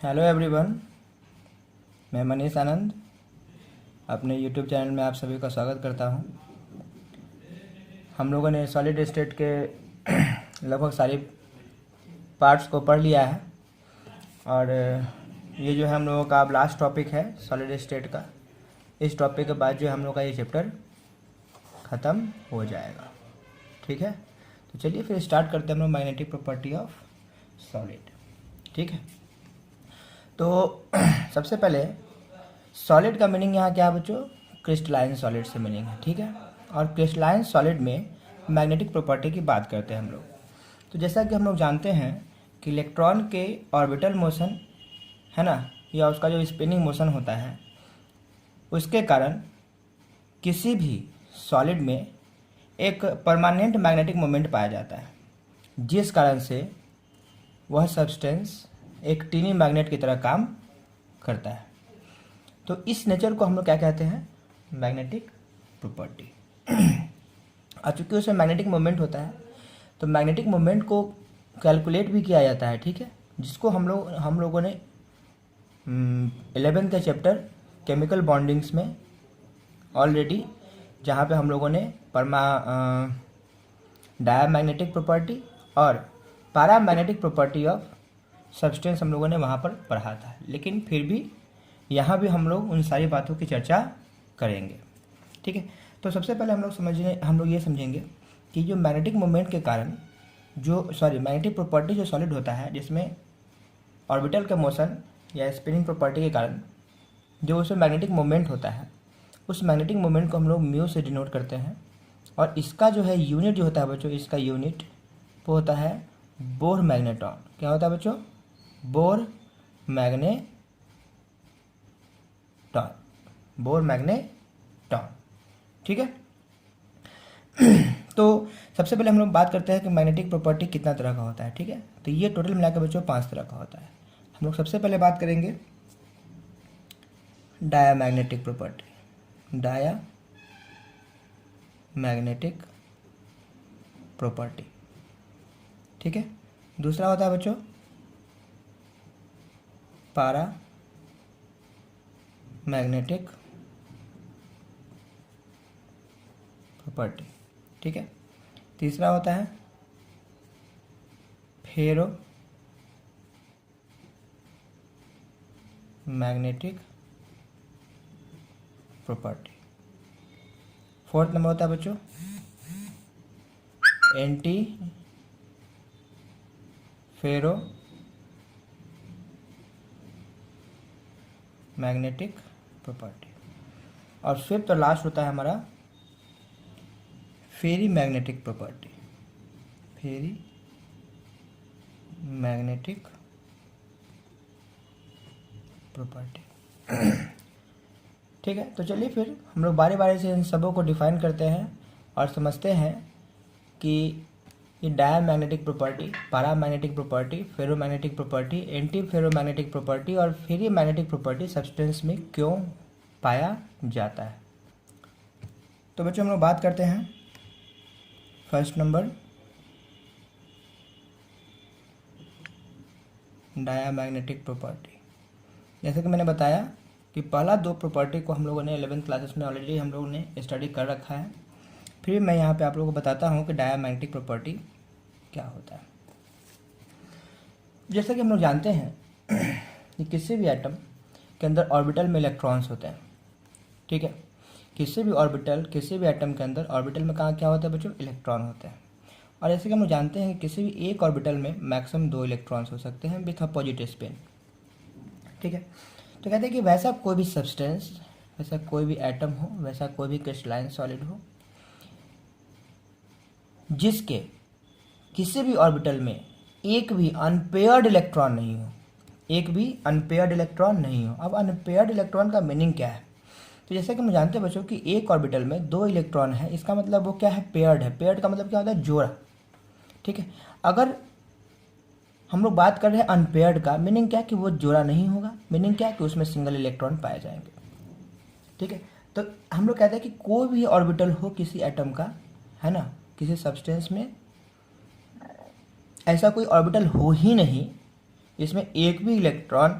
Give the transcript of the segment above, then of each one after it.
Hello everyone, मैं मनीष आनंद अपने YouTube channel में आप सभी का स्वागत करता हूं। हम लोगों ने सॉलिड स्टेट के लगभग सारे पार्ट्स को पढ़ लिया है और ये जो है हम लोगों का अब लास्ट टॉपिक है सॉलिड स्टेट का। इस टॉपिक के बाद जो हम लोग का ये चैप्टर ख़त्म हो जाएगा। ठीक है, तो चलिए फिर स्टार्ट करते हैं हम लोग मैग्नेटिक प्रॉपर्टी ऑफ सॉलिड। ठीक है, तो सबसे पहले सॉलिड का मीनिंग यहाँ क्या है बच्चों? क्रिस्टलाइन सॉलिड से मीनिंग है। ठीक है, और क्रिस्टलाइन सॉलिड में मैग्नेटिक प्रॉपर्टी की बात करते हैं हम लोग। तो जैसा कि हम लोग जानते हैं कि इलेक्ट्रॉन के ऑर्बिटल मोशन है ना, या उसका जो स्पिनिंग मोशन होता है उसके कारण किसी भी सॉलिड में एक परमानेंट मैग्नेटिक मोमेंट पाया जाता है, जिस कारण से वह सब्सटेंस एक टीनी मैग्नेट की तरह काम करता है। तो इस नेचर को हम लोग क्या कहते हैं? Magnetic property. और चूंकि उसमें मैग्नेटिक मोमेंट होता है तो मैग्नेटिक मोमेंट को कैलकुलेट भी किया जाता है। ठीक है, जिसको हम लोगों ने 11th के चैप्टर केमिकल बॉन्डिंग्स में ऑलरेडी, जहाँ पे हम लोगों ने डायमैग्नेटिक प्रॉपर्टी और पैरामैग्नेटिक प्रॉपर्टी ऑफ सब्सटेंस हम लोगों ने वहाँ पर पढ़ा था। लेकिन फिर भी यहाँ भी हम लोग उन सारी बातों की चर्चा करेंगे। ठीक है, तो सबसे पहले हम लोग ये समझेंगे कि जो मैग्नेटिक मोमेंट के कारण मैग्नेटिक प्रॉपर्टी जो सॉलिड होता है, जिसमें ऑर्बिटल के मोशन या स्पिनिंग प्रॉपर्टी के कारण जो उसमें मैग्नेटिक मोमेंट होता है, उस मैग्नेटिक मोमेंट को हम लोग म्यू से डिनोट करते हैं। और इसका जो है यूनिट जो होता है बच्चों, इसका यूनिट वो होता है बोर मैग्नेटॉन। क्या होता है बच्चों? Bore magneton. ठीक है, तो सबसे पहले हम लोग बात करते हैं कि मैग्नेटिक प्रॉपर्टी कितना तरह का होता है। ठीक है, तो ये टोटल मिलाकर बच्चों 5 तरह का होता है। हम लोग सबसे पहले बात करेंगे डायामैग्नेटिक प्रॉपर्टी। Diamagnetic property. ठीक है, दूसरा होता है बच्चों पारा मैग्नेटिक प्रॉपर्टी। ठीक है, तीसरा होता है फेरो मैग्नेटिक प्रॉपर्टी। फोर्थ नंबर होता है बच्चों एंटी फेरो मैग्नेटिक प्रॉपर्टी। और फिफ्थ और लास्ट होता है हमारा फेरी मैग्नेटिक प्रॉपर्टी। फेरी मैग्नेटिक प्रॉपर्टी। ठीक है, तो चलिए फिर हम लोग बारी बारी से इन सबों को डिफाइन करते हैं और समझते हैं कि ये diamagnetic property, paramagnetic property, ferromagnetic property, anti ferromagnetic property और फेरी मैग्नेटिक प्रॉपर्टी सब्सटेंस में क्यों पाया जाता है। तो बच्चों हम लोग बात करते हैं फर्स्ट नंबर डायमैग्नेटिक प्रॉपर्टी। जैसे कि मैंने बताया कि पहला 2 प्रॉपर्टी को हम लोगों ने 11th क्लासेस में ऑलरेडी हम लोगों ने स्टडी कर रखा है। फिर मैं यहाँ पे आप लोगों को बताता हूँ कि डायमैग्नेटिक प्रॉपर्टी क्या होता है। जैसे कि हम लोग जानते हैं कि किसी भी एटम के अंदर ऑर्बिटल में इलेक्ट्रॉन्स होते हैं। ठीक है, किसी भी एटम के अंदर ऑर्बिटल में कहाँ क्या होता है बच्चों? इलेक्ट्रॉन होते हैं। और जैसे कि हम लोग जानते हैं कि किसी भी एक ऑर्बिटल में मैक्सिमम 2 इलेक्ट्रॉन्स हो सकते हैं विथ अपोजिट स्पिन। ठीक है, तो कहते हैं कि वैसा कोई भी सब्सटेंस, वैसा कोई भी एटम हो, वैसा कोई भी क्रिस्टलाइन सॉलिड हो जिसके किसी भी ऑर्बिटल में एक भी अनपेयर्ड इलेक्ट्रॉन नहीं हो। एक भी अनपेयर्ड इलेक्ट्रॉन नहीं हो। अब अनपेयर्ड इलेक्ट्रॉन का मीनिंग क्या है? तो जैसे कि हम जानते हैं बच्चों कि एक ऑर्बिटल में 2 इलेक्ट्रॉन है, इसका मतलब वो क्या है? पेयर्ड है। पेयर्ड का मतलब क्या होता है? जोड़ा। ठीक है, अगर हम लोग बात कर रहे हैं अनपेयर्ड का, मीनिंग क्या है? कि वो जोड़ा नहीं होगा। मीनिंग क्या है? कि उसमें सिंगल इलेक्ट्रॉन पाए जाएंगे। ठीक है, तो हम लोग कहते हैं कि कोई भी ऑर्बिटल हो किसी एटम का, है ना, किसी सब्सटेंस में ऐसा कोई ऑर्बिटल हो ही नहीं जिसमें एक भी इलेक्ट्रॉन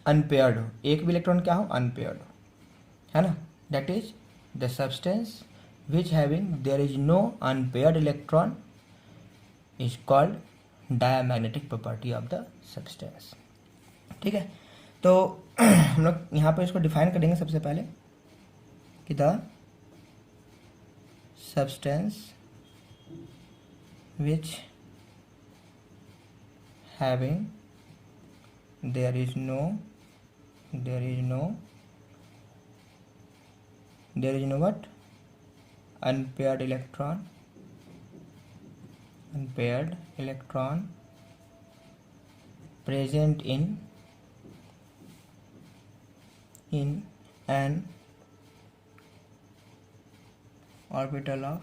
अनपेयर्ड हो, एक भी इलेक्ट्रॉन क्या हो, अनपेयर्ड हो, है ना, that is the substance which having there is no unpaired electron is called diamagnetic property of the substance. ठीक है, तो हम लोग यहाँ पर इसको डिफाइन करेंगे सबसे पहले कि the substance which having there is no what, unpaired electron present in an orbital of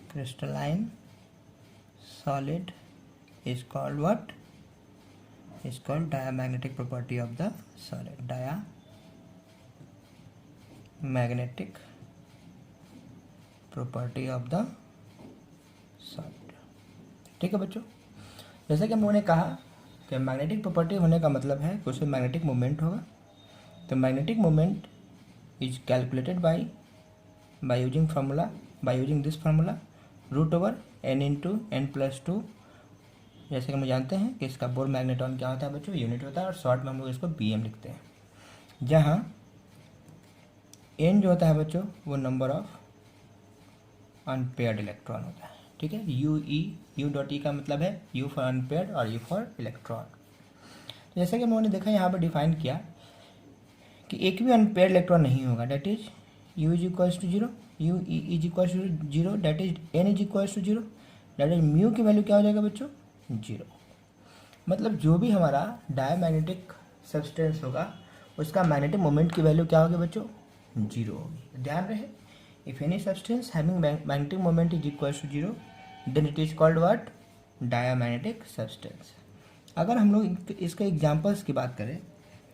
crystalline solid is called what, is called diamagnetic property of the solid, diamagnetic property of the solid। ठीक है बच्चों, जैसा कि हम लोगों ने कहा कि मैग्नेटिक प्रॉपर्टी होने का मतलब है कि उसमें मैग्नेटिक मोमेंट होगा। तो magnetic moment is calculated by using formula, by using this formula √n/n+2। जैसे कि हम जानते हैं कि इसका बोर मैग्नेटॉन क्या होता है बच्चों, यूनिट होता है, और शॉर्ट में हम लोग इसको BM लिखते हैं, जहाँ n जो होता है बच्चों वो नंबर ऑफ अनपेयर्ड इलेक्ट्रॉन होता है। ठीक है, U.E का मतलब है U फॉर अनपेयर्ड और U फॉर इलेक्ट्रॉन। तो जैसे कि हम लोगों ने देखा यहाँ पर डिफाइन किया कि एक भी अनपेयर्ड इलेक्ट्रॉन नहीं होगा, that is U is equals to 0, U is equals to 0, that is n is equals to 0, that is mu की वैल्यू क्या हो जाएगा बच्चों, 0। मतलब जो भी हमारा डायमैग्नेटिक सब्सटेंस होगा उसका मैग्नेटिक मोमेंट की वैल्यू क्या होगी बच्चों, 0 होगी। ध्यान रहे, if any substance having magnetic moment is equal to 0 then it is called what, diamagnetic substance. अगर हम लोग इसके एग्जांपल्स की बात करें,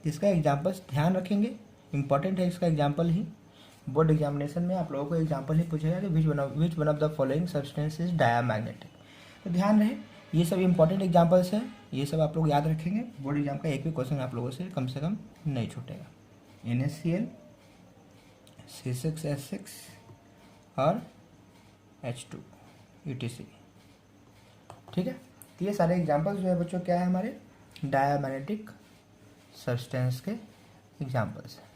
इसका एग्जांपल्स ध्यान रखेंगे, इंपॉर्टेंट है इसका एग्जांपल ही। बोर्ड एग्जामिनेशन में आप लोगों को एग्जांपल ही पूछेगा कि which one of the following substance is diamagnetic. तो ध्यान रहे, ये सब इंपॉर्टेंट एग्जांपल्स हैं, ये सब आप लोग याद रखेंगे। बोर्ड एग्जाम का एक भी क्वेश्चन आप लोगों से कम नहीं छूटेगा। NaCl, C6H6 और H2 UTC। ठीक है, तो ये सारे एग्जांपल्स जो है बच्चों क्या है, हमारे डायमैग्नेटिक सब्सटेंस के एग्जांपल्स हैं।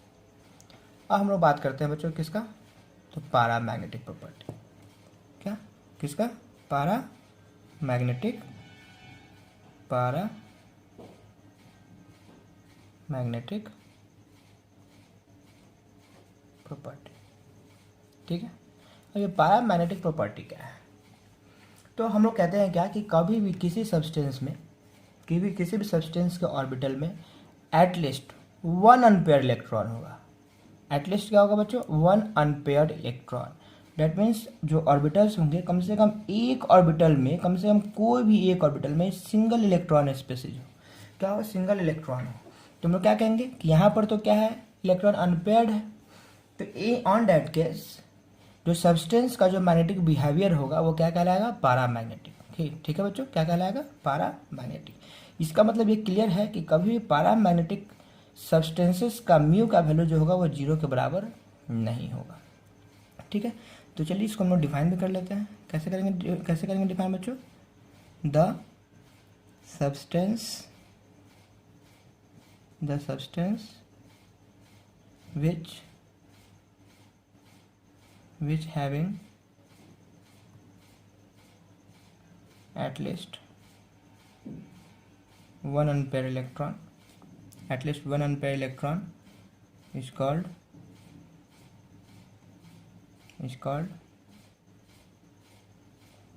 अब हम लोग बात करते हैं बच्चों किसका, तो पैरामैग्नेटिक प्रॉपर्टी। क्या, किसका, पैरामैग्नेटिक प्रॉपर्टी। ठीक है, अब ये पैरामैग्नेटिक प्रॉपर्टी क्या है, तो हम लोग कहते हैं क्या कि कभी भी किसी सब्सटेंस में, किसी भी सब्सटेंस के ऑर्बिटल में एटलीस्ट 1 अनपेयर्ड इलेक्ट्रॉन होगा। एटलीस्ट क्या होगा बच्चों, 1 अनपेयर्ड इलेक्ट्रॉन। डेट मीन्स जो ऑर्बिटल्स होंगे कम से कम एक ऑर्बिटल में, कम से कम कोई भी एक ऑर्बिटल में सिंगल इलेक्ट्रॉन स्पेसिस हो। क्या हो, सिंगल इलेक्ट्रॉन हो। तो हम लोग क्या कहेंगे कि यहाँ पर तो क्या है, इलेक्ट्रॉन अनपेयर्ड है। तो ऑन दैट केस जो सब्सटेंस का जो मैग्नेटिक बिहेवियर होगा वो क्या कहलाएगा, पैरामैग्नेटिक। ठीक है बच्चों, क्या कहलाएगा, पैरामैग्नेटिक। इसका मतलब ये क्लियर है कि कभी भी पैरामैग्नेटिक सब्सटेंसेस का म्यू का वैल्यू जो होगा वो 0 के बराबर नहीं होगा। ठीक है, तो चलिए इसको हम लोग डिफाइन भी कर लेते हैं। कैसे करेंगे डिफाइन बच्चों, the substance which having at least one unpaired electron is called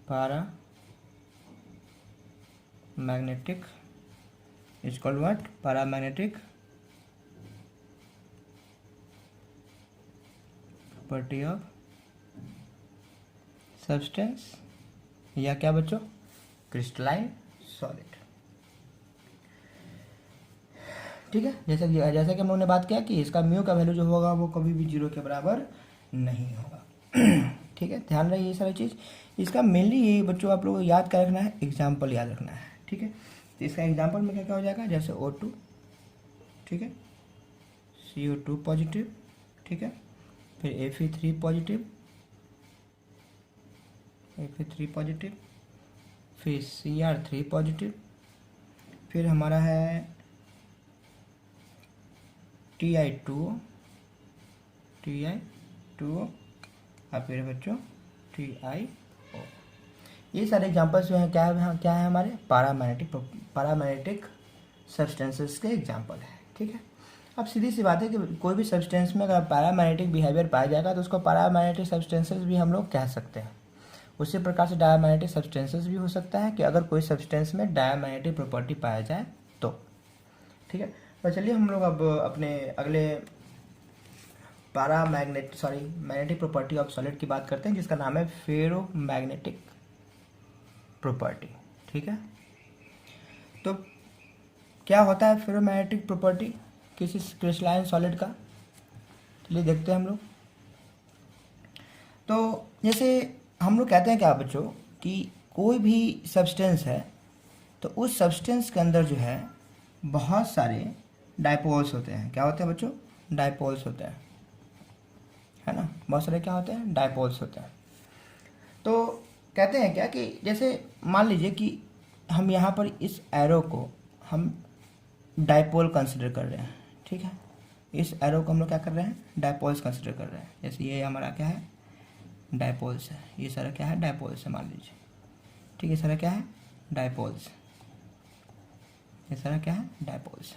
paramagnetic, is called what, paramagnetic property of substance, या क्या बच्चों, क्रिस्टलाइन सॉलिड। ठीक है, जैसा कि हम लोगों ने बात किया कि इसका म्यू का वैल्यू जो होगा वो कभी भी 0 के बराबर नहीं होगा। ठीक है, ध्यान रहे ये सारी चीज़। इसका मेनली ये बच्चों आप लोगों को याद क्या रखना है, एग्जाम्पल याद रखना है। ठीक है, तो इसका एग्जाम्पल में क्या क्या हो जाएगा, जैसे O2, ठीक है, CO2 पॉजिटिव, ठीक है, फिर Fe3 पॉजिटिव, फिर Cr3 पॉजिटिव, फिर हमारा है Ti2O, और फिर बच्चों TiO। ये सारे एग्जांपल्स जो हैं क्या है हमारे पैरामैग्नेटिक सब्सटेंसेस के एग्जांपल है, ठीक है। अब सीधी सी बात है कि कोई भी सब्सटेंस में अगर पैरामैग्नेटिक बिहेवियर पाया जाएगा तो उसको पैरामैग्नेटिक सब्सटेंसेस भी हम लोग कह सकते हैं। उसी प्रकार से डायमैग्नेटिक सब्सटेंसेस भी हो सकता है कि अगर कोई सब्सटेंस में डायमैग्नेटिक प्रॉपर्टी पाया जाए तो, ठीक है। तो चलिए हम लोग अब अपने अगले मैग्नेटिक प्रॉपर्टी ऑफ सॉलिड की बात करते हैं, जिसका नाम है फेरोमैग्नेटिक प्रॉपर्टी, ठीक है। तो क्या होता है फेरोमैग्नेटिक प्रॉपर्टी किसी क्रिस्टलाइन सॉलिड का, चलिए देखते हैं हम लोग। तो जैसे हम लोग कहते हैं क्या बच्चों कि कोई भी सब्सटेंस है तो उस सब्सटेंस के अंदर जो है बहुत सारे डायपोल्स होते हैं। क्या होते हैं बच्चों, डायपोल्स होते हैं, है ना, बहुत सारे क्या होते हैं, डायपोल्स होते हैं। तो कहते हैं क्या कि जैसे मान लीजिए कि हम यहाँ पर इस एरो को हम डायपोल कंसिडर कर रहे हैं, ठीक है, इस एरो को हम लोग क्या कर रहे हैं, डायपोल्स कंसिडर कर रहे हैं। जैसे ये हमारा क्या है, डायपोल्स है, ये सारा क्या है, डायपोल्स है मान लीजिए, ठीक है, सारा क्या है, डायपोल्स, ये सारा क्या है, डायपोल्स।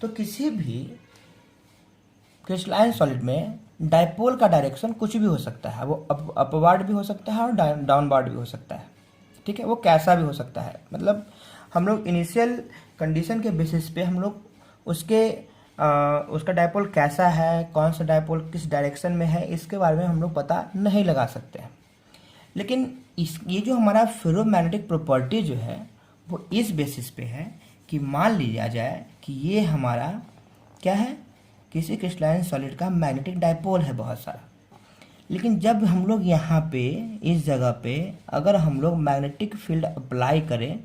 तो किसी भी क्रिस्टलाइन सॉलिड में डायपोल का डायरेक्शन कुछ भी हो सकता है, वो अपवर्ड भी हो सकता है और डाउनवर्ड भी हो सकता है, ठीक है, वो कैसा भी हो सकता है। मतलब हम लोग इनिशियल कंडीशन के बेसिस पे हम लोग उसका डायपोल कैसा है, कौन सा डायपोल किस डायरेक्शन में है, इसके बारे में हम लोग पता नहीं लगा सकते हैं। लेकिन ये जो हमारा फेरोमैग्नेटिक प्रॉपर्टी जो है वो इस बेसिस पे है कि मान लिया जाए कि ये हमारा क्या है, किसी क्रिस्टलाइन सॉलिड का मैग्नेटिक डायपोल है बहुत सारा। लेकिन जब हम लोग यहाँ पे इस जगह पे अगर हम लोग मैग्नेटिक फील्ड अप्लाई करें,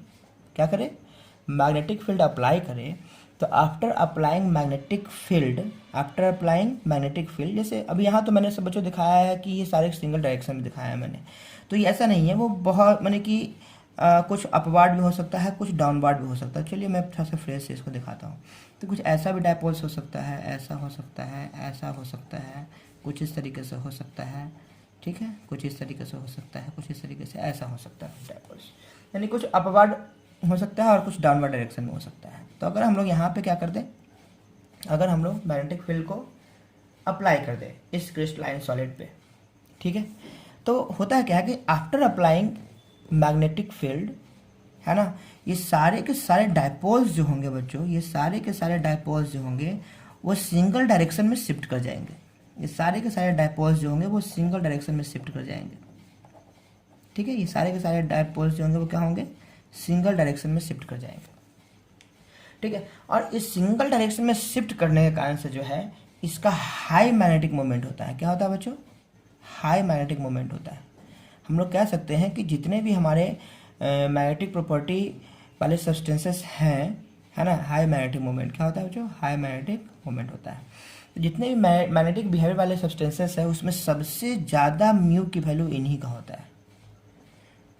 क्या करें, मैग्नेटिक फील्ड अप्लाई करें, तो आफ्टर अप्लाइंग मैग्नेटिक फील्ड, जैसे अभी यहाँ तो मैंने सब बच्चों दिखाया है कि ये सारे सिंगल डायरेक्शन में दिखाया है मैंने, तो ये ऐसा नहीं है, वो बहुत मैंने कि कुछ अपवर्ड भी हो सकता है, कुछ डाउनवर्ड भी हो सकता है। चलिए मैं थोड़ा सा फ्रेश से इसको दिखाता हूँ। तो कुछ ऐसा भी डायपोल्स हो सकता है, ऐसा हो सकता है, ऐसा हो सकता है, कुछ इस तरीके से हो सकता है, ठीक है, कुछ इस तरीके से हो सकता है, कुछ इस तरीके से ऐसा हो सकता है डायपोल्स, यानी कुछ अपवर्ड हो सकता है और कुछ डाउनवर्ड डायरेक्शन में हो सकता है। तो अगर हम लोग यहाँ पे क्या कर दें, अगर हम लोग मैग्नेटिक फील्ड को अप्लाई कर दें इस क्रिस्टलाइन सॉलिड पे, ठीक है, तो होता है क्या है कि आफ्टर अप्लाइंग मैग्नेटिक फील्ड, है ना, ये सारे के सारे डायपोल्स जो होंगे बच्चों, ये सारे के सारे डायपोल्स जो होंगे वो सिंगल डायरेक्शन में शिफ्ट कर जाएंगे। ये सारे के सारे डायपोल्स जो होंगे वो सिंगल डायरेक्शन में शिफ्ट कर जाएंगे, ठीक है, ये सारे के सारे डायपोल्स जो होंगे वो क्या होंगे, सिंगल डायरेक्शन में शिफ्ट कर जाएंगे, ठीक है। और इस सिंगल डायरेक्शन में शिफ्ट करने के कारण से जो है इसका हाई मैग्नेटिक मोमेंट होता है। क्या होता है बच्चों, हाई मैग्नेटिक मोमेंट होता है। हम लोग कह सकते हैं कि जितने भी हमारे मैग्नेटिक प्रॉपर्टी वाले सब्सटेंसेस हैं, है ना, हाई मैग्नेटिक मोमेंट, क्या होता है बच्चों, हाई मैग्नेटिक मोमेंट होता है। तो जितने भी मैग्नेटिक बिहेवियर वाले सब्सटेंसेस हैं उसमें सबसे ज़्यादा म्यू की वैल्यू इन्हीं का होता है।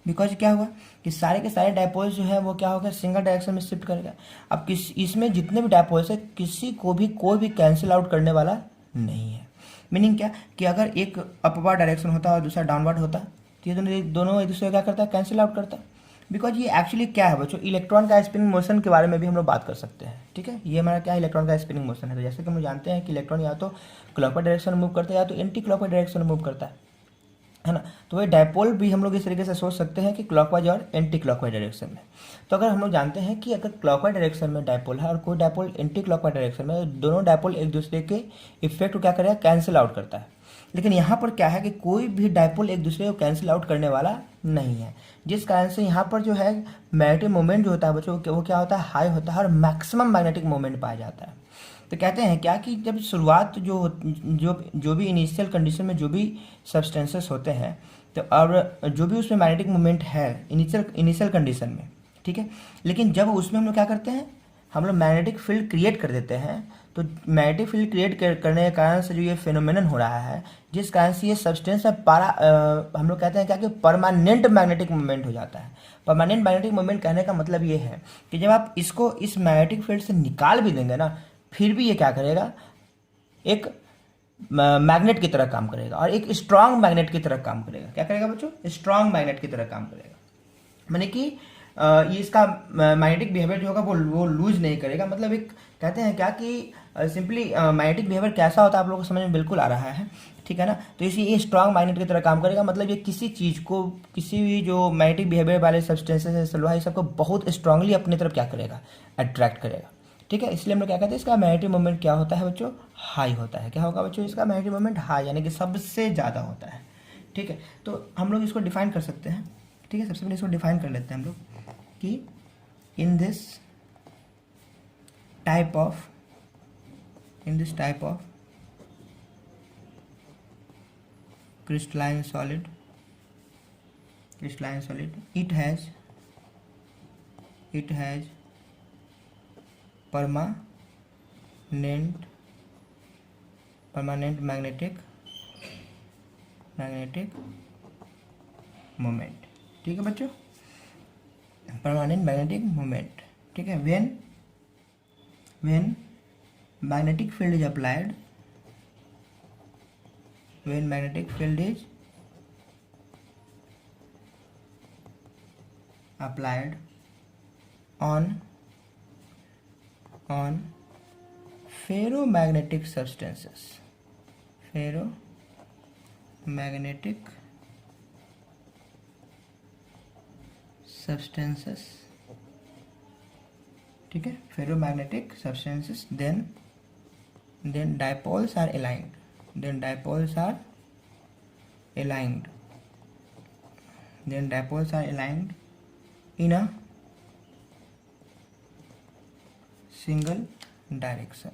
बिकॉज क्या हुआ कि सारे के सारे डायपोल्स जो है वो क्या होगा, सिंगल डायरेक्शन में शिफ्ट करेगा। अब इसमें जितने भी डायपोल्स है किसी को भी कोई भी कैंसिल आउट करने वाला नहीं है। मीनिंग क्या कि अगर एक अपवर्ड डायरेक्शन होता है और दूसरा डाउनवर्ड होता है तो ये दोनों एक दूसरे को क्या करता है, कैंसिल आउट करता है। बिकॉज ये एक्चुअली क्या है बच्चों, इलेक्ट्रॉन का स्पिनिंग मोशन के बारे में भी हम लोग बात कर सकते हैं, ठीक है। ये हमारा क्या है, इलेक्ट्रॉन का स्पिनिंग मोशन है। तो जैसे कि हम जानते हैं कि इलेक्ट्रॉन या तो क्लॉकवाइज डायरेक्शन में मूव करता है या तो एंटी क्लॉकवाइज डायरेक्शन में मूव करता है ना। तो वही डायपोल भी हम लोग इस तरीके से सोच सकते हैं कि क्लॉकवाइज और एंटी क्लॉकवाइज डायरेक्शन में। तो अगर हम लोग जानते हैं कि अगर क्लॉकवाइज डायरेक्शन में डायपोल है और कोई डायपोल एंटी क्लॉकवाइज डायरेक्शन में, दोनों डायपोल एक दूसरे के इफेक्ट को क्या करेगा, कैंसिल आउट करता है। लेकिन यहाँ पर क्या है कि कोई भी डायपोल एक दूसरे को कैंसिल आउट करने वाला नहीं है, जिस कारण से यहाँ पर जो है मैग्नेटिक मोमेंट जो होता है बच्चों वो क्या होता है, हाई होता है और मैक्सिमम मैग्नेटिक मोमेंट पाया जाता है। तो कहते हैं क्या कि जब शुरुआत जो भी इनिशियल कंडीशन में जो भी सब्सटेंसेस होते हैं तो और जो भी उसमें मैग्नेटिक मोमेंट है इनिशियल कंडीशन में, ठीक है। लेकिन जब उसमें हम लोग क्या करते हैं, हम लोग मैग्नेटिक फील्ड क्रिएट कर देते हैं, तो मैग्नेटिक फील्ड क्रिएट करने के कारण से जो ये फिनोमेनन हो रहा है, जिस कारण से ये सब्सटेंस में हम लोग कहते हैं क्या कि परमानेंट मैग्नेटिक मूवमेंट हो जाता है। परमानेंट मैग्नेटिक मूवमेंट कहने का मतलब ये है कि जब आप इसको इस मैग्नेटिक फील्ड से निकाल भी देंगे ना, फिर भी ये क्या करेगा, एक मैग्नेट की तरह काम करेगा और एक स्ट्रांग मैग्नेट की तरह काम करेगा। क्या करेगा बच्चों, स्ट्रांग मैग्नेट की तरह काम करेगा। माने कि ये इसका मैग्नेटिक बिहेवियर जो होगा वो लूज नहीं करेगा। मतलब एक कहते हैं क्या कि सिंपली मैग्नेटिक बिहेवियर कैसा होता है आप लोगों को समझ में बिल्कुल आ रहा है, ठीक है ना। तो इसी ये स्ट्रांग मैग्नेट की तरह काम करेगा, मतलब ये किसी चीज़ को, किसी भी जो मैग्नेटिक बिहेवियर वाले सब्सटेंसेस है, लोहा, ये सबको बहुत स्ट्रांगली अपनी तरफ क्या करेगा, अट्रैक्ट करेगा, ठीक है। इसलिए हम लोग क्या कहते हैं, इसका मैग्नेटिक मोमेंट क्या होता है बच्चों, हाई होता है। क्या होगा बच्चों, इसका मैग्नेटिक मोमेंट हाई, यानी कि सबसे ज़्यादा होता है, ठीक है। तो हम लोग इसको डिफाइन कर सकते हैं, ठीक है। सबसे पहले इसको डिफाइन कर लेते हैं हम लोग कि in this type of crystalline solid it has permanent magnetic moment, ठीक है बच्चों, परमानेंट मैग्नेटिक मोमेंट, ठीक है। when magnetic field is applied, when magnetic field is applied on ferromagnetic substances, ठीक है, ferromagnetic substances, then dipoles are aligned, then dipoles are aligned in a single direction,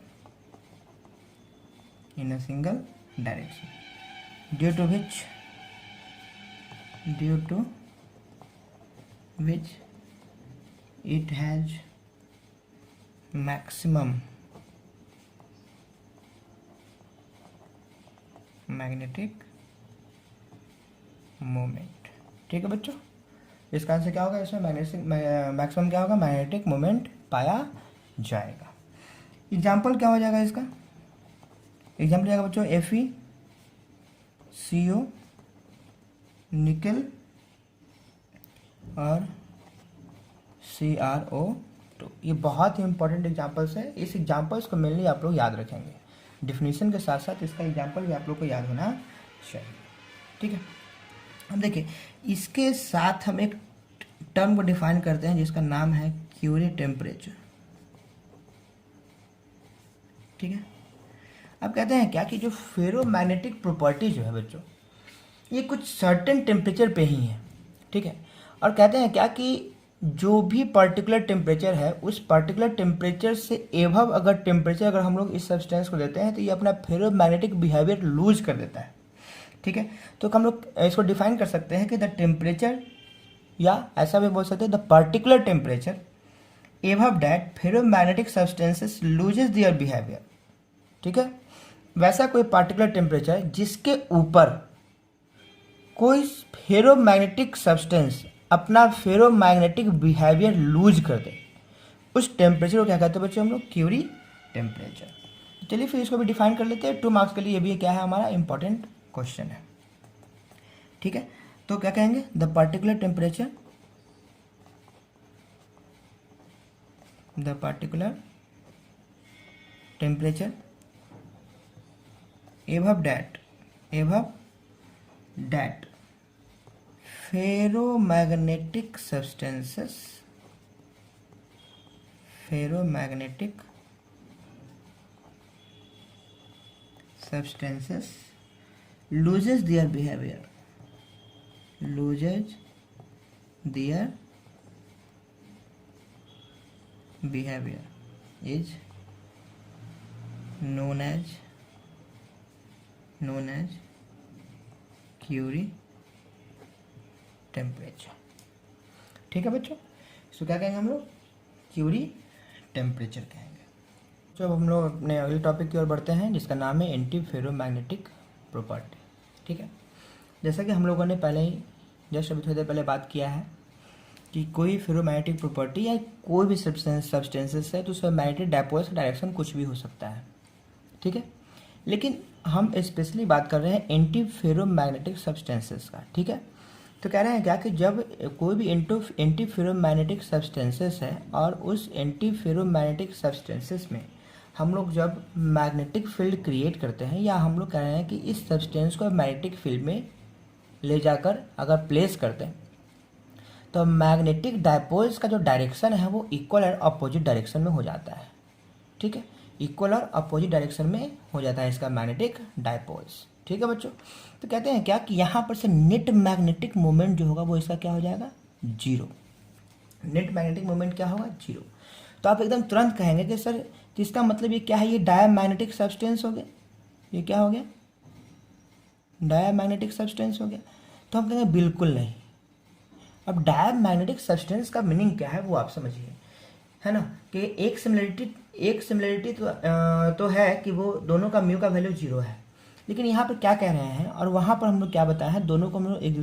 due to which it has maximum magnetic moment, ठीक है बच्चों। इस कारण से क्या होगा, इसमें मैक्सिमम क्या होगा, मैग्नेटिक मोमेंट पाया जाएगा। एग्जाम्पल क्या हो जाएगा इसका, एग्जाम्पल जाएगा बच्चों FeCO, निकल और CrO2। ये बहुत ही इंपॉर्टेंट एग्जाम्पल्स है। इस एग्जाम्पल्स को मेनली आप लोग याद रखेंगे, डिफिनीशन के साथ साथ इसका एग्जाम्पल भी आप लोग को याद होना चाहिए, ठीक है। अब देखिए, इसके साथ हम एक टर्म को डिफाइन करते हैं जिसका नाम है क्यूरी टेम्परेचर, ठीक है। अब कहते हैं क्या कि जो फेरोमैग्नेटिक प्रॉपर्टी जो है बच्चों, ये कुछ सर्टेन टेम्परेचर पे ही है, ठीक है। और कहते हैं क्या कि जो भी पर्टिकुलर टेम्परेचर है, उस पर्टिकुलर टेम्परेचर से एबव अगर टेम्परेचर अगर हम लोग इस सब्सटेंस को देते हैं तो ये अपना फेरोमैग्नेटिक बिहेवियर लूज कर देता है, ठीक है। तो हम लोग इसको डिफाइन कर सकते हैं कि द टेम्परेचर, या ऐसा भी बोल सकते हैं the particular temperature above that ferromagnetic substances loses their behaviour, ठीक है। वैसा कोई पर्टिकुलर टेम्परेचर जिसके ऊपर कोई फेरोमैग्नेटिक सब्सटेंस अपना फेरोमैग्नेटिक बिहेवियर लूज कर दे, उस टेम्परेचर को क्या कहते हैं बच्चों हम लोग, क्यूरी टेम्परेचर। चलिए फिर इसको भी डिफाइन कर लेते हैं, 2 मार्क्स के लिए ये भी क्या है हमारा इंपॉर्टेंट क्वेश्चन है, ठीक है। तो क्या कहेंगे, the particular temperature above that ferromagnetic substances loses their behavior is known as Curie temperature, ठीक है बच्चों। इसको क्या कहेंगे हम लोग? क्यूरी टेम्परेचर कहेंगे। तो अब हम लोग अपने अगले टॉपिक की ओर बढ़ते हैं जिसका नाम है एंटी फेरोमैग्नेटिक प्रॉपर्टी। ठीक है, जैसा कि हम लोगों ने पहले ही जस्ट अभी थोड़ी देर पहले बात किया है कि कोई फेरोमैग्नेटिक प्रॉपर्टी या कोई भी सब्सटेंसेस है तो उसमें मैग्नेटिक डायपोल्स का डायरेक्शन कुछ भी हो सकता है। ठीक है, लेकिन हम स्पेशली बात कर रहे हैं एंटी फेरोमैग्नेटिक सब्सटेंसेस का। ठीक है, तो कह रहे हैं क्या कि जब कोई भी एंटी फेरोमैग्नेटिक सब्सटेंसेस है और उस एंटी फेरोमैग्नेटिक सब्सटेंसेस में हम लोग जब मैग्नेटिक फील्ड क्रिएट करते हैं या हम लोग कह रहे हैं कि इस सब्सटेंस को मैग्नेटिक फील्ड में ले जाकर अगर प्लेस करते हैं तो मैग्नेटिक डायपोल्स का जो डायरेक्शन है वो इक्वल और अपोजिट डायरेक्शन में हो जाता है। ठीक है, इक्वल और अपोजिट डायरेक्शन में हो जाता है इसका मैग्नेटिक डायपोल्स। ठीक है बच्चों, तो कहते हैं क्या कि यहाँ पर से नेट मैग्नेटिक मोमेंट जो होगा वो इसका क्या हो जाएगा? जीरो। नेट मैग्नेटिक मोमेंट क्या होगा? जीरो। तो आप एकदम तुरंत कहेंगे कि सर तो इसका मतलब ये क्या है? ये डायमैग्नेटिक सब्सटेंस हो गया। ये क्या हो गया? डायमैग्नेटिक सब्सटेंस हो गया। तो हम कहेंगे बिल्कुल नहीं। अब डायमैग्नेटिक सब्सटेंस का मीनिंग क्या है वो आप समझिए, है ना, कि एक सिमिलरिटी तो है कि वो दोनों का म्यू का वैल्यू जीरो है। लेकिन यहाँ पर क्या कह रहे हैं और वहाँ पर हम लोग क्या बताया है, दोनों को हम लोग एक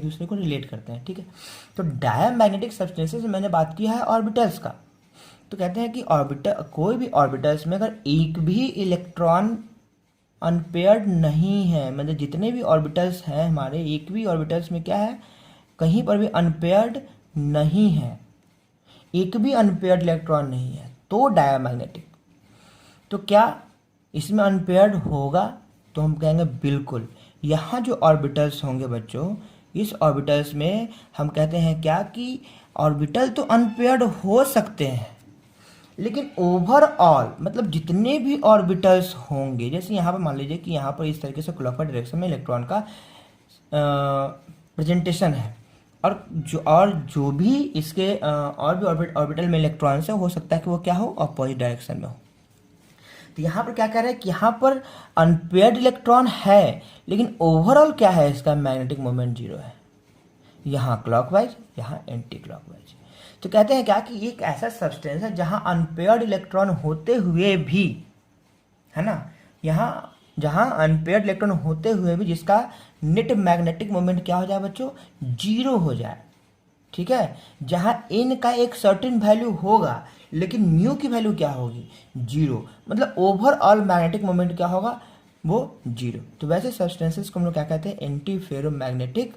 दूसरे को रिलेट करते हैं। ठीक है, तो डायमैग्नेटिक सब्सटेंसेस में मैंने बात किया है ऑर्बिटल्स का। तो कहते हैं कि कोई भी ऑर्बिटल्स में अगर एक भी इलेक्ट्रॉन अनपेयर्ड नहीं है, मतलब जितने भी ऑर्बिटल्स हैं हमारे, एक भी ऑर्बिटल्स में क्या है? कहीं पर भी अनपेयर्ड नहीं है, एक भी अनपेयर्ड इलेक्ट्रॉन नहीं है, तो डायमैग्नेटिक। तो क्या इसमें अनपेयर्ड होगा? तो हम कहेंगे बिल्कुल। यहाँ जो ऑर्बिटल्स होंगे बच्चों, इस ऑर्बिटल्स में हम कहते हैं क्या कि ऑर्बिटल तो अनपेयर्ड हो सकते हैं, लेकिन ओवरऑल मतलब जितने भी ऑर्बिटल्स होंगे, जैसे यहाँ पर मान लीजिए कि यहाँ पर इस तरीके से क्लॉकवाइज डायरेक्शन में इलेक्ट्रॉन का प्रेजेंटेशन है और जो भी इसके और भी ऑर्बिटल में इलेक्ट्रॉन्स है, हो सकता है कि वो क्या हो? अपोजिट डायरेक्शन में हो। तो यहाँ पर क्या कह रहे हैं कि यहाँ पर अनपेयर्ड इलेक्ट्रॉन है, लेकिन ओवरऑल क्या है? इसका मैग्नेटिक मोमेंट जीरो है। यहाँ क्लॉकवाइज, यहाँ एंटी क्लॉकवाइज। तो कहते हैं क्या कि ये एक ऐसा सब्सटेंस है जहाँ अनपेयर्ड इलेक्ट्रॉन होते हुए भी, है ना, यहाँ जहाँ अनपेयर्ड इलेक्ट्रॉन होते हुए भी जिसका नेट मैग्नेटिक मोमेंट क्या हो जाए बच्चों? जीरो हो जाए। ठीक है, जहाँ एन का एक सर्टेन वैल्यू होगा लेकिन म्यू की वैल्यू क्या होगी? जीरो। मतलब ओवरऑल मैग्नेटिक मोमेंट क्या होगा? वो जीरो। तो वैसे सब्सटेंसेस को हम लोग क्या कहते हैं? Anti ferromagnetic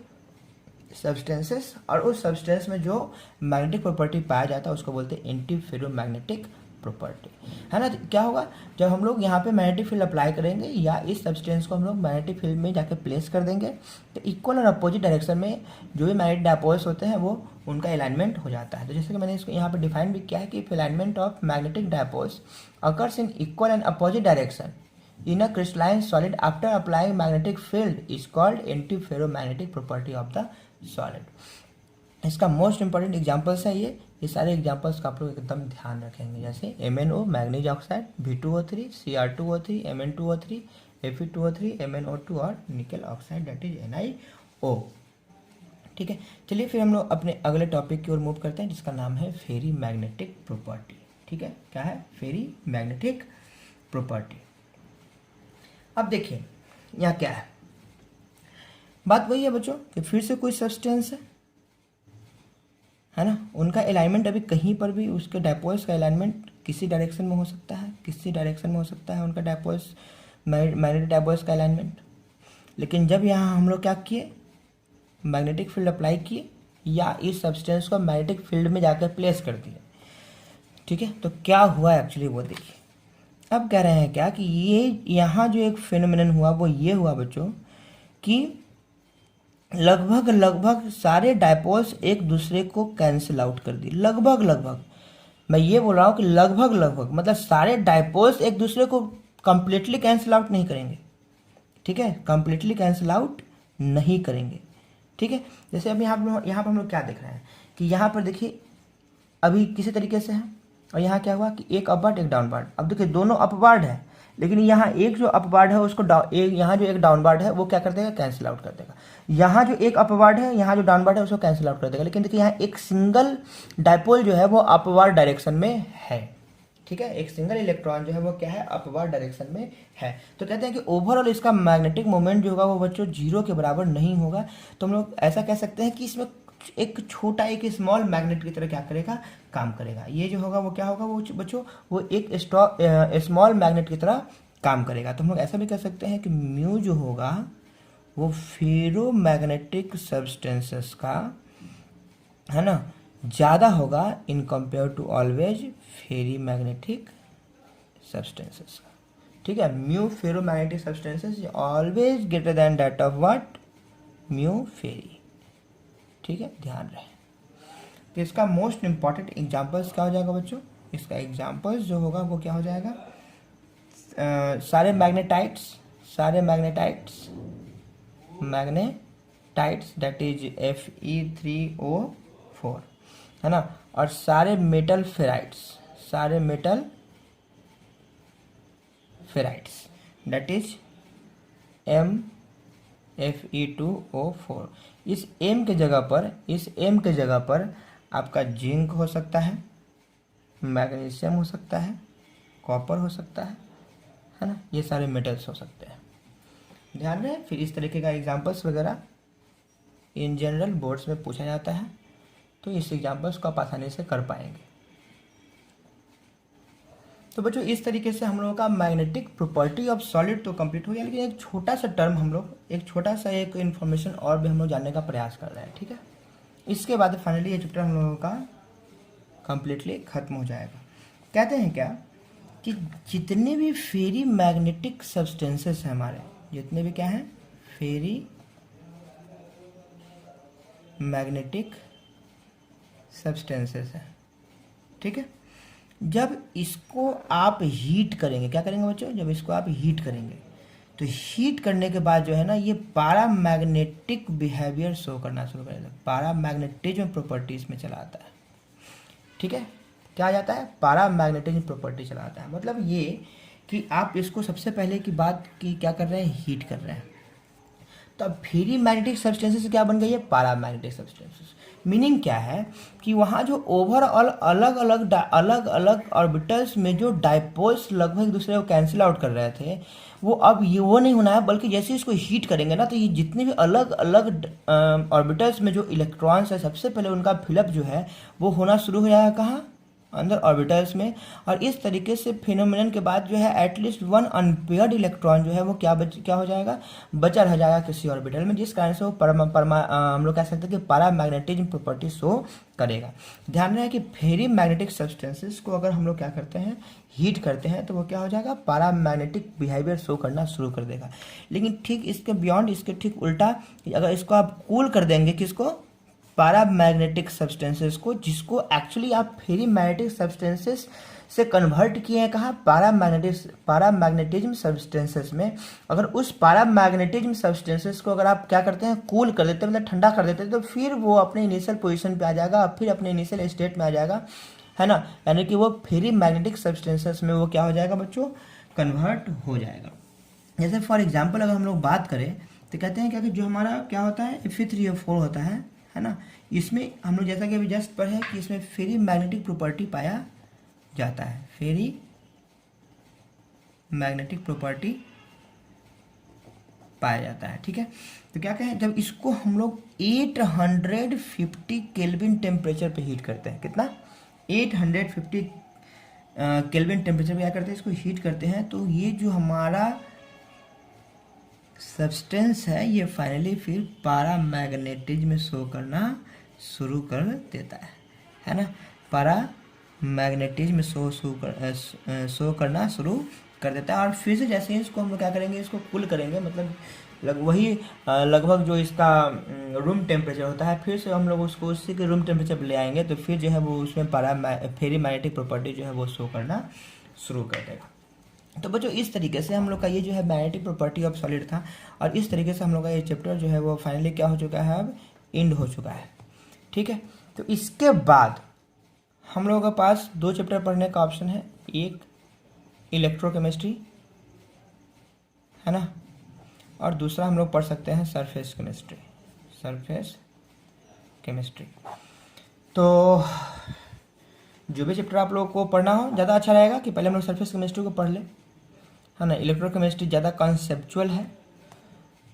substances. और उस सब्सटेंस में जो मैग्नेटिक प्रॉपर्टी पाया जाता है उसको बोलते हैं एंटी फेरोमैग्नेटिक प्रॉपर्टी, है ना। तो क्या होगा जब हम लोग यहाँ पे मैग्नेटिक फील्ड अप्लाई करेंगे या इस सब्सटेंस को हम लोग मैग्नेटिक फील्ड में जाके प्लेस कर देंगे तो इक्वल और अपोजिट डायरेक्शन में जो भी मैग्नेटिक डायपोल्स होते हैं वो उनका अलाइनमेंट हो जाता है। तो जैसे कि मैंने इसको यहाँ पर डिफाइन भी किया है कि alignment of magnetic dipoles occurs in equal and opposite direction in a crystalline solid after applying magnetic field is called antiferromagnetic property of the solid। इसका मोस्ट इंपॉर्टेंट एग्जांपल्स है ये सारे एग्जांपल्स का आप लोग एकदम ध्यान रखेंगे, जैसे MnO manganese oxide, Be2O3, Cr2O3, Mn2O3, Fe2O3, MnO2 और निकल ऑक्साइड दैट इज NiO। ठीक है, चलिए फिर हम लोग अपने अगले टॉपिक की ओर मूव करते हैं जिसका नाम है फेरी मैग्नेटिक प्रॉपर्टी। ठीक है, क्या है? फेरी मैग्नेटिक प्रॉपर्टी। अब देखिए यहाँ क्या है, बात वही है बच्चों कि फिर से कोई सब्सटेंस है ना, उनका अलाइनमेंट अभी कहीं पर भी उसके डायपोल्स का अलाइनमेंट किसी डायरेक्शन में हो सकता है, किसी डायरेक्शन में हो सकता है उनका डायपोल्स मैग्नेटिक डायपोल्स का अलाइनमेंट। लेकिन जब यहाँ हम लोग क्या किए? मैग्नेटिक फील्ड अप्लाई किए या इस सब्सटेंस को मैग्नेटिक फील्ड में जाकर प्लेस कर दिए। ठीक है, तो क्या हुआ एक्चुअली वो देखिए। अब कह रहे हैं क्या कि ये यहाँ जो एक फिनोमेनन हुआ वो ये हुआ बच्चों कि लगभग सारे डायपोल्स एक दूसरे को कैंसिल आउट कर दिए। लगभग मैं ये बोल रहा हूँ कि लगभग मतलब सारे डायपोल्स एक दूसरे को कंप्लीटली कैंसिल आउट नहीं करेंगे। ठीक है, कंप्लीटली कैंसिल आउट नहीं करेंगे। ठीक है, जैसे अभी यहाँ पर हम लोग क्या देख रहे हैं कि यहाँ पर देखिए अभी किसी तरीके से है और यहाँ क्या हुआ कि एक अपवर्ड एक डाउनवर्ड। अब देखिए दोनों अपवर्ड है लेकिन यहाँ एक जो अपवार्ड है उसको यहाँ जो एक डाउनवार्ड है वो क्या कर देगा, कैंसिल आउट कर देगा। यहाँ जो एक अपवार्ड है, यहाँ जो डाउनवार्ड है उसको कैंसिल आउट कर देगा। लेकिन देखिए यहाँ एक सिंगल डायपोल जो है वो अपवार्ड डायरेक्शन में है, ठीक है, एक सिंगल इलेक्ट्रॉन जो है वो क्या है, अपवार्ड डायरेक्शन में है। तो कहते हैं कि ओवरऑल इसका मैग्नेटिक मोमेंट जो होगा वो बच्चों 0 के बराबर नहीं होगा। तो हम लोग ऐसा कह सकते हैं कि इसमें एक छोटा, एक स्मॉल मैग्नेट की तरह क्या करेगा, काम करेगा। ये जो होगा वो क्या होगा, वो बच्चों वो एक स्मॉल मैग्नेट की तरह काम करेगा। तो हम लोग ऐसा भी कह सकते हैं कि म्यू जो होगा वो फेरोमैग्नेटिक सब्सटेंसेस का, है ना, ज़्यादा होगा in compare to always ferri magnetic substances का, ठीक है। Mu ferromagnetic substances always greater than that of what, mu ferri, ठीक है, ध्यान रहे। तो इसका मोस्ट इंपॉर्टेंट एग्जांपल्स क्या हो जाएगा बच्चों, इसका एग्जांपल्स जो होगा वो क्या हो जाएगा, सारे मैग्नेटाइट्स दैट इज Fe3O4, है ना, और सारे metal ferrites that is MFE2O4। इस M के जगह पर आपका जिंक हो सकता है, मैग्नीशियम हो सकता है, कॉपर हो सकता है ना, ये सारे मेटल्स हो सकते हैं, ध्यान रहे। फिर इस तरीके का एग्जांपल्स वगैरह इन जनरल बोर्ड्स में पूछा जाता है, तो इस एग्जांपल्स को आप आसानी से कर पाएंगे। तो बच्चों इस तरीके से हम लोगों का मैग्नेटिक प्रॉपर्टी ऑफ सॉलिड तो कंप्लीट हो गया, लेकिन एक छोटा सा टर्म हम लोग, एक छोटा सा एक इन्फॉर्मेशन और भी हम लोग जानने का प्रयास कर रहे हैं, ठीक है। इसके बाद फाइनली ये चैप्टर हम लोगों का कंप्लीटली खत्म हो जाएगा। कहते हैं क्या कि जितने भी फेरी मैग्नेटिक सब्सटेंसेस हैं हमारे, जितने भी क्या हैं, फेरी मैग्नेटिक सब्सटेंसेस हैं, ठीक है, जब इसको आप हीट करेंगे, क्या करेंगे बच्चों, जब इसको आप हीट करेंगे तो हीट करने के बाद जो है ना ये पैरामैग्नेटिक बिहेवियर शो करना शुरू करेगा, पैरामैग्नेटिज्म प्रॉपर्टीज में चला आता है, ठीक है। क्या आ जाता है, पैरामैग्नेटिज्म प्रॉपर्टी चला आता है। मतलब ये कि आप इसको सबसे पहले की बात की क्या कर रहे हैं, हीट कर रहे हैं, तो अब फेरी मैग्नेटिक सब्सटेंसेस क्या बन गई है, पैरामैग्नेटिक सब्सटेंसेस। मीनिंग क्या है कि वहाँ जो ओवरऑल अलग अलग ऑर्बिटल्स में जो डायपोल्स लगभग एक दूसरे को कैंसिल आउट कर रहे थे, वो अब ये वो नहीं होना है, बल्कि जैसे इसको हीट करेंगे ना तो ये जितने भी अलग अलग ऑर्बिटल्स में जो इलेक्ट्रॉन्स है सबसे पहले उनका फिलअप जो है वो होना शुरू हो जाएगा, कहाँ, अंदर ऑर्बिटल्स में। और इस तरीके से फिनोमिनन के बाद जो है एटलीस्ट वन अनपेयर्ड इलेक्ट्रॉन जो है वो क्या हो जाएगा, बचा रह जाएगा किसी ऑर्बिटल में, जिस कारण से वो हम लोग कह सकते हैं कि पैरामैग्नेटिज्म प्रॉपर्टी शो करेगा। ध्यान रहे कि फेरी मैग्नेटिक सब्सटेंसेस को अगर हम लोग क्या करते हैं, हीट करते हैं, तो वो क्या हो जाएगा, पैरामैग्नेटिक बिहेवियर शो करना शुरू कर देगा। लेकिन ठीक इसके बियॉन्ड, इसके ठीक उल्टा, अगर इसको आप कूल कर देंगे, किसको, पैरामैग्नेटिक सब्सटेंसेस को, जिसको एक्चुअली आप फेरी मैग्नेटिक सब्सटेंसेस से कन्वर्ट किए हैं, कहाँ, पैरामैग्नेटिज्म सब्सटेंसेस में। अगर उस पैरामैग्नेटिज्म सब्सटेंसेस को अगर आप क्या करते हैं, कूल कर देते हैं, मतलब ठंडा कर देते हैं, तो फिर वो अपने इनिशियल पोजीशन पे आ जाएगा, फिर अपने इनिशियल स्टेट में आ जाएगा, है ना, यानी कि वो फेरी मैग्नेटिक सब्सटेंसेस में वो क्या हो जाएगा बच्चों, कन्वर्ट हो जाएगा। जैसे फॉर एग्जाम्पल अगर हम लोग बात करें तो कहते हैं क्या कि जो हमारा क्या होता है, Fe3O4 होता है ना, इसमें हम लोग जैसा कि अभी जस्ट पढ़े कि इसमें फेरी मैग्नेटिक प्रॉपर्टी पाया जाता है, फेरी मैग्नेटिक प्रॉपर्टी पाया जाता है, ठीक है। तो क्या कहें, जब इसको हम लोग 850 केल्विन टेम्परेचर पे हीट करते हैं, कितना, 850 केल्विन टेम्परेचर पे क्या करते हैं, इसको हीट करते हैं, तो ये जो हमारा सब्सटेंस है ये फाइनली फिर पैरामैग्नेटिज्म में शो करना शुरू कर देता है ना, पैरामैग्नेटिज्म में शो करना शुरू कर देता है। और फिर से जैसे ही इसको हम लोग क्या करेंगे, इसको कूल करेंगे, मतलब लगभग जो इसका रूम टेम्परेचर होता है, फिर से हम लोग उसको उसी के रूम टेम्परेचर पर ले आएंगे, तो फिर जो है वो उसमें फेरी मैग्नेटिक प्रॉपर्टी जो है वो शो करना शुरू कर देगा। तो बच्चों इस तरीके से हम लोग का ये जो है मैग्नेटिक प्रॉपर्टी ऑफ सॉलिड था, और इस तरीके से हम लोग का ये चैप्टर जो है वो फाइनली क्या हो चुका है, अब एंड हो चुका है, ठीक है। तो इसके बाद हम लोगों के पास 2 चैप्टर पढ़ने का ऑप्शन है, एक इलेक्ट्रोकेमिस्ट्री है ना। और दूसरा हम लोग पढ़ सकते हैं सरफेस केमिस्ट्री। सरफेस केमिस्ट्री तो जो भी चैप्टर आप लोगों को पढ़ना हो, ज़्यादा अच्छा रहेगा कि पहले हम लोग सरफेस केमिस्ट्री को पढ़ लें, है ना। इलेक्ट्रोकेमिस्ट्री ज़्यादा कॉन्सेप्चुअल है,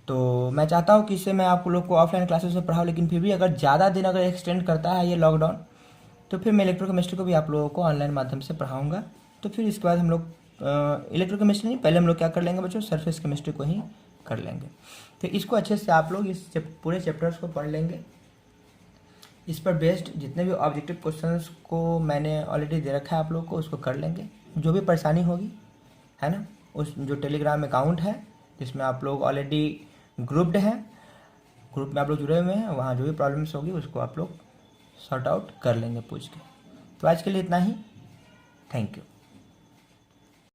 तो मैं चाहता हूँ कि इससे मैं आप लोग को ऑफलाइन क्लासेस में पढ़ाऊँ, लेकिन फिर भी अगर ज़्यादा दिन अगर एक्सटेंड करता है ये लॉकडाउन, तो फिर मैं इलेक्ट्रोकेमिस्ट्री को भी आप लोगों को ऑनलाइन माध्यम से पढ़ाऊँगा। तो फिर इसके बाद हम लोग इलेक्ट्रोकेमिस्ट्री नहीं, पहले हम लोग क्या कर लेंगे बच्चों, सरफेस केमिस्ट्री को ही कर लेंगे। तो इसको अच्छे से आप लोग इस पूरे चैप्टर्स को पढ़ लेंगे। इस पर बेस्ड जितने भी ऑब्जेक्टिव क्वेश्चंस को मैंने ऑलरेडी दे रखा है आप लोग को, उसको कर लेंगे। जो भी परेशानी होगी, है ना, उस जो टेलीग्राम अकाउंट है जिसमें आप लोग ऑलरेडी ग्रुप्ड हैं, ग्रुप में आप लोग जुड़े हुए हैं, वहाँ जो भी प्रॉब्लम्स होगी उसको आप लोग सॉर्ट आउट कर लेंगे पूछ के। तो आज के लिए इतना ही। Thank you.